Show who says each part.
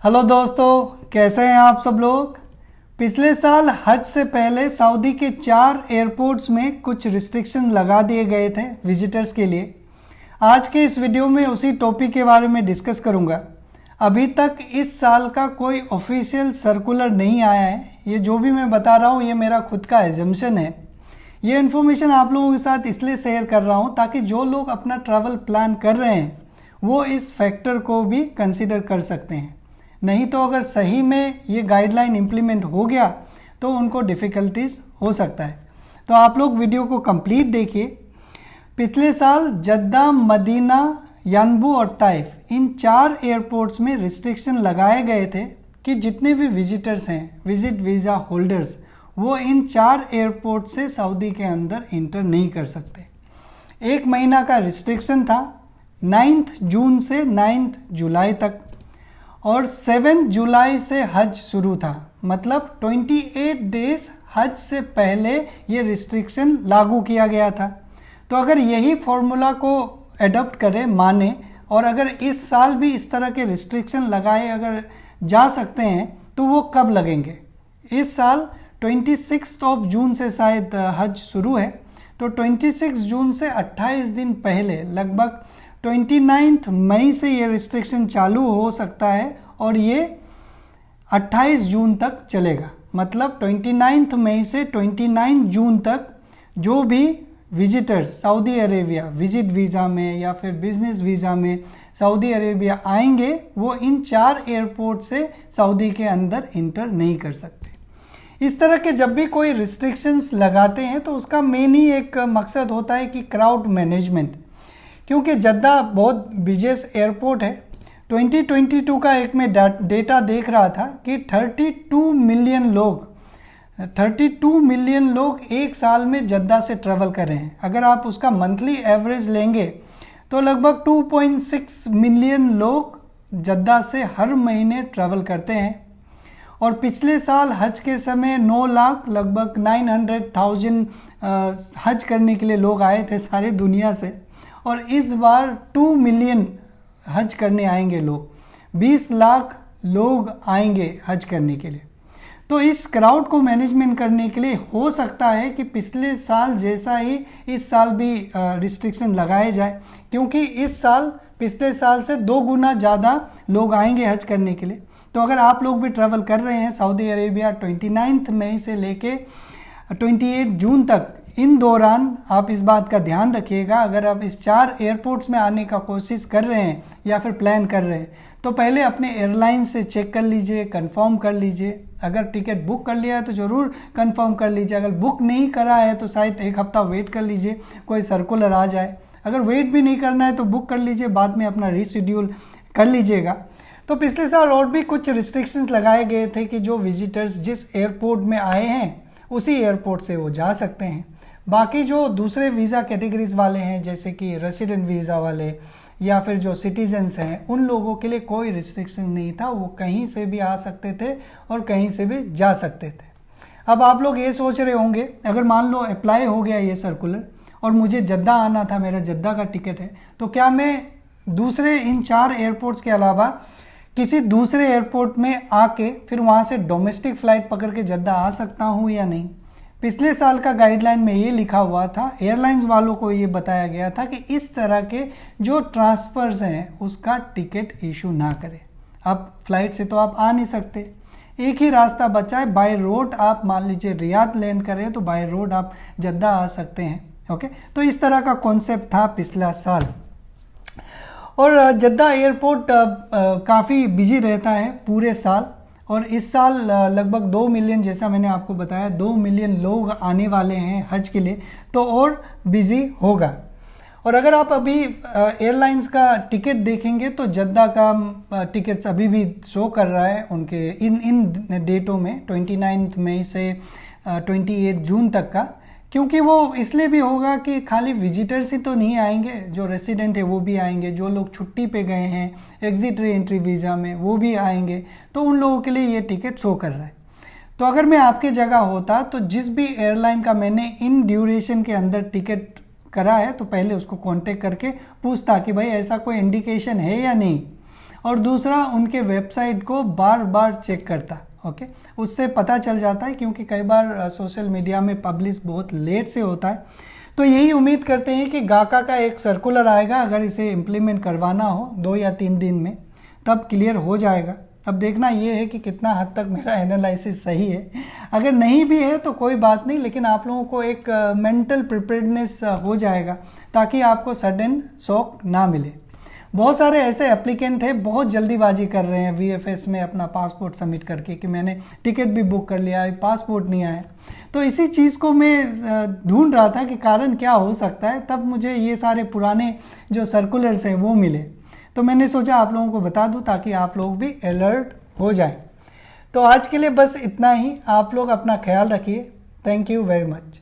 Speaker 1: Hello दोस्तों, कैसे हैं आप सब लोग। पिछले साल हज से पहले सऊदी के 4 एयरपोर्ट्स में कुछ रिस्ट्रिक्शन लगा दिए गए थे विजिटर्स के लिए। आज के इस वीडियो में उसी टॉपिक के बारे में डिस्कस करूंगा। अभी तक इस साल का कोई ऑफिशियल सर्कुलर नहीं आया है। ये जो भी मैं बता रहा हूँ ये मेरा खुद का एजम्पशन है। ये इन्फॉर्मेशन आप लोगों के साथ इसलिए शेयर कर रहा हूँ ताकि जो लोग अपना ट्रैवल प्लान कर रहे हैं वो इस फैक्टर को भी कंसिडर कर सकते हैं। नहीं तो अगर सही में ये गाइडलाइन इम्प्लीमेंट हो गया तो उनको डिफ़िकल्टीज हो सकता है। तो आप लोग वीडियो को कंप्लीट देखिए। पिछले साल जद्दा, मदीना, यानबू और ताइफ इन 4 एयरपोर्ट्स में रिस्ट्रिक्शन लगाए गए थे कि जितने भी विजिटर्स हैं, विजिट वीज़ा होल्डर्स, वो इन 4 एयरपोर्ट से सऊदी के अंदर इंटर नहीं कर सकते। 1 महीना का रिस्ट्रिक्शन था, 9 जून से 9 जुलाई तक, और 7 जुलाई से हज शुरू था। मतलब 28 डेज हज से पहले ये रिस्ट्रिक्शन लागू किया गया था। तो अगर यही फॉर्मूला को एडॉप्ट करें, माने, और अगर इस साल भी इस तरह के रिस्ट्रिक्शन लगाए अगर जा सकते हैं तो वो कब लगेंगे। इस साल 26 जून से शायद हज शुरू है, तो 26 जून से 28 दिन पहले लगभग 29 मई से ये रिस्ट्रिक्शन चालू हो सकता है और ये 28 जून तक चलेगा। मतलब 29 मई से 29 जून तक जो भी visitors Saudi Arabia visit visa में या फिर बिजनेस वीज़ा में सऊदी अरेबिया आएंगे वो इन 4 एयरपोर्ट से सऊदी के अंदर इंटर नहीं कर सकते। इस तरह के जब भी कोई रिस्ट्रिक्शंस लगाते हैं तो उसका मेन ही एक मकसद होता है कि क्राउड मैनेजमेंट। क्योंकि जद्दा बहुत बिजिएस्ट एयरपोर्ट है। 2022 का एक मैं डेटा देख रहा था कि 32 मिलियन लोग एक साल में जद्दा से ट्रैवल कर रहे हैं। अगर आप उसका मंथली एवरेज लेंगे तो लगभग 2.6 मिलियन लोग जद्दा से हर महीने ट्रैवल करते हैं। और पिछले साल हज के समय 9 लाख लगभग 900,000 हज करने के लिए लोग आए थे सारी दुनिया से, और इस बार 2 मिलियन हज करने आएंगे लोग, 20 लाख लोग आएंगे हज करने के लिए। तो इस क्राउड को मैनेजमेंट करने के लिए हो सकता है कि पिछले साल जैसा ही इस साल भी रिस्ट्रिक्शन लगाए जाए, क्योंकि इस साल पिछले साल से 2 गुना ज़्यादा लोग आएंगे हज करने के लिए। तो अगर आप लोग भी ट्रैवल कर रहे हैं सऊदी अरेबिया 29 मई से लेके 28 जून तक, इन दौरान आप इस बात का ध्यान रखिएगा। अगर आप इस 4 एयरपोर्ट्स में आने का कोशिश कर रहे हैं या फिर प्लान कर रहे हैं तो पहले अपने एयरलाइन से चेक कर लीजिए, कंफर्म कर लीजिए। अगर टिकट बुक कर लिया है तो ज़रूर कंफर्म कर लीजिए। अगर बुक नहीं करा है तो शायद 1 हफ्ता वेट कर लीजिए, कोई सर्कुलर आ जाए। अगर वेट भी नहीं करना है तो बुक कर लीजिए, बाद में अपना रीशेड्यूल कर लीजिएगा। तो पिछले साल और भी कुछ रिस्ट्रिक्शंस लगाए गए थे कि जो विजिटर्स जिस एयरपोर्ट में आए हैं उसी एयरपोर्ट से वो जा सकते हैं। बाकी जो दूसरे वीज़ा कैटेगरीज वाले हैं जैसे कि रेसिडेंट वीज़ा वाले या फिर जो सिटीजन्स हैं, उन लोगों के लिए कोई रिस्ट्रिक्शन नहीं था। वो कहीं से भी आ सकते थे और कहीं से भी जा सकते थे। अब आप लोग ये सोच रहे होंगे, अगर मान लो अप्लाई हो गया ये सर्कुलर और मुझे जद्दा आना था, मेरा जद्दा का टिकट है, तो क्या मैं दूसरे इन 4 एयरपोर्ट्स के अलावा किसी दूसरे एयरपोर्ट में आके फिर वहाँ से डोमेस्टिक फ़्लाइट पकड़ के जद्दा आ सकता हूँ या नहीं। पिछले साल का गाइडलाइन में ये लिखा हुआ था, एयरलाइंस वालों को ये बताया गया था कि इस तरह के जो ट्रांसफ़र्स हैं उसका टिकट इशू ना करें। अब फ्लाइट से तो आप आ नहीं सकते, एक ही रास्ता बचा है, बाय रोड। आप मान लीजिए रियाद लैंड करें तो बाय रोड आप जद्दा आ सकते हैं। ओके, तो इस तरह का कॉन्सेप्ट था पिछला साल। और जद्दा एयरपोर्ट काफ़ी बिजी रहता है पूरे साल, और इस साल लगभग 2 मिलियन, जैसा मैंने आपको बताया, 2 मिलियन लोग आने वाले हैं हज के लिए, तो और बिजी होगा। और अगर आप अभी एयरलाइंस का टिकट देखेंगे तो जद्दा का टिकट्स अभी भी शो कर रहा है उनके इन डेटों में, 29 मई से 28 जून तक का। क्योंकि वो इसलिए भी होगा कि खाली विजिटर्स ही तो नहीं आएंगे, जो रेसिडेंट है वो भी आएंगे, जो लोग छुट्टी पे गए हैं एग्जिट री एंट्री वीज़ा में वो भी आएंगे, तो उन लोगों के लिए ये टिकट शो कर रहा है। तो अगर मैं आपके जगह होता तो जिस भी एयरलाइन का मैंने इन ड्यूरेशन के अंदर टिकट करा है तो पहले उसको कांटेक्ट करके पूछता कि भाई ऐसा कोई इंडिकेशन है या नहीं, और दूसरा उनके वेबसाइट को बार बार चेक करता। ओके, उससे पता चल जाता है, क्योंकि कई बार सोशल मीडिया में पब्लिश बहुत लेट से होता है। तो यही उम्मीद करते हैं कि गाका का एक सर्कुलर आएगा, अगर इसे इम्प्लीमेंट करवाना हो 2 या 3 दिन में, तब क्लियर हो जाएगा। अब देखना ये है कि कितना हद तक मेरा एनालिसिस सही है। अगर नहीं भी है तो कोई बात नहीं, लेकिन आप लोगों को एक मेंटल प्रिपेयर्डनेस हो जाएगा, ताकि आपको सडन शॉक ना मिले। बहुत सारे ऐसे एप्लीकेंट हैं बहुत जल्दीबाजी कर रहे हैं VFS में अपना पासपोर्ट सबमिट करके, कि मैंने टिकट भी बुक कर लिया है, पासपोर्ट नहीं आया। तो इसी चीज़ को मैं ढूंढ रहा था कि कारण क्या हो सकता है, तब मुझे ये सारे पुराने जो सर्कुलर्स हैं वो मिले। तो मैंने सोचा आप लोगों को बता दूं, ताकि आप लोग भी अलर्ट हो जाएं। तो आज के लिए बस इतना ही। आप लोग अपना ख्याल रखिए। Thank you very much.